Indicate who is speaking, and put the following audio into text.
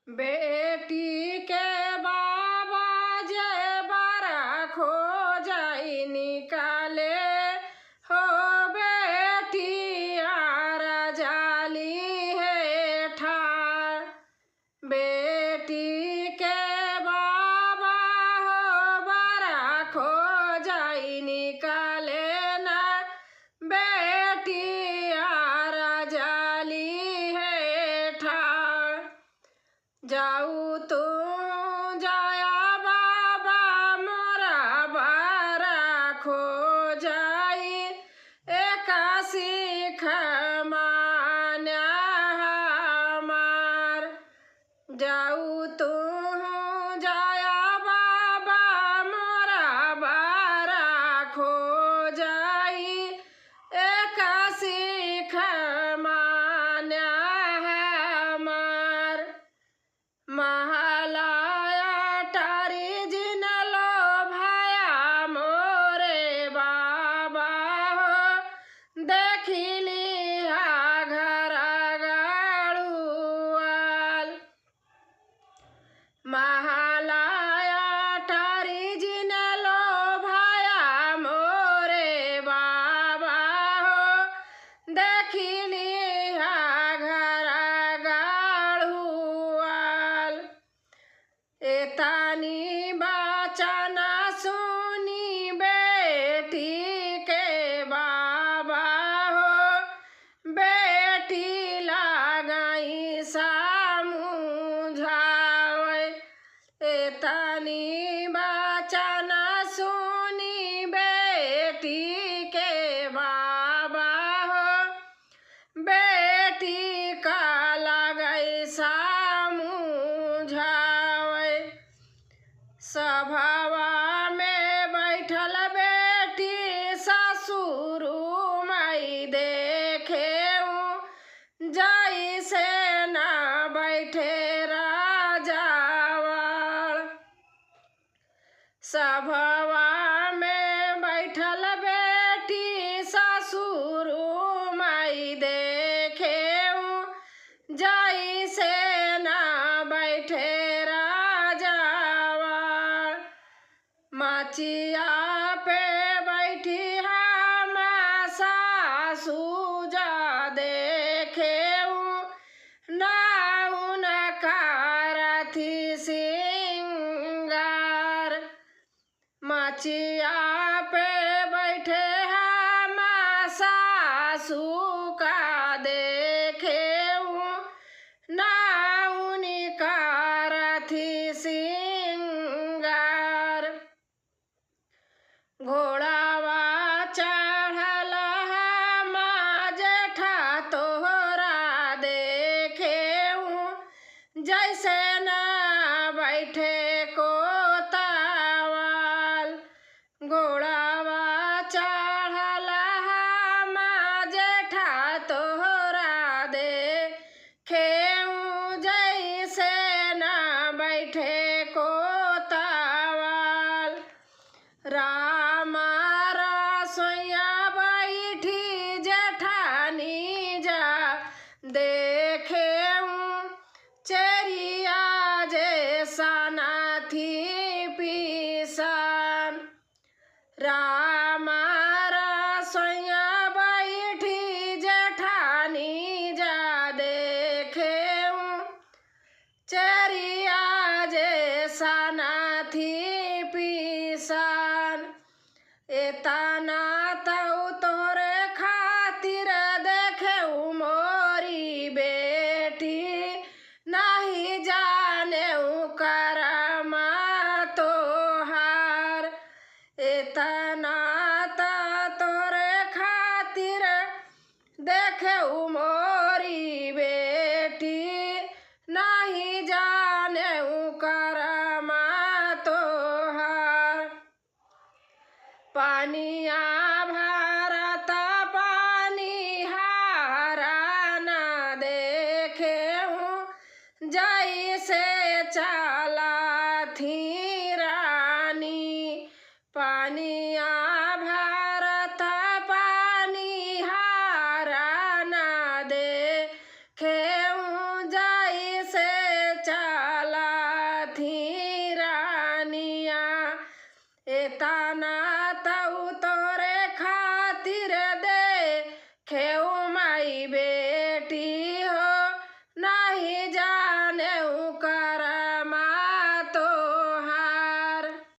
Speaker 1: बेटी के बाबा जे बारा खो जाई निकाले हो बेटी आरा जाली है ठार। बेटी के बाबा हो बारा खो जाई निकाले ना बेटी आरा जाली है ठार। जाऊ तू जाया बाबा मोरा बारा खो जाई एकासी खमान्या हमार। जाऊ तू जाया बाबा मोरा बारा खो जाई एकासी खमान्या हमार। महालाया टारी जिन लो भाया मोरे बाबा हो देखिली हा घर गाड़ुआल। महालाया टारी जिन लो भाया मोरे बाबा हो देखिली हा घर गाड़ुआल। एतानी बाचना सुनी बेटी के बाबा हो बेटी लगाई सामुझावे। एतानी बाचना सुनी बेटी के बाबा हो बेटी का लगाई सामुझावे। सभावा में बैठल बेटी ससुर माई देखे जाई से ना बैठे राजावाल। सभावा में बैठल बेटी ससुर माई देखे जाई से ना बैठे राजावाल। माचिया पे बैठी हम सासू जा देखे नाउन कारथी सिंगार। माचिया पे बैठे हम सासू का देखे नाउन कारथी सिंगार। घोड़ावा चढ़ल हम जेठा तोहरा देखे जैसे न बैठे कोतावाल। एता ना तऊ तोरे खातिर दे खेऊ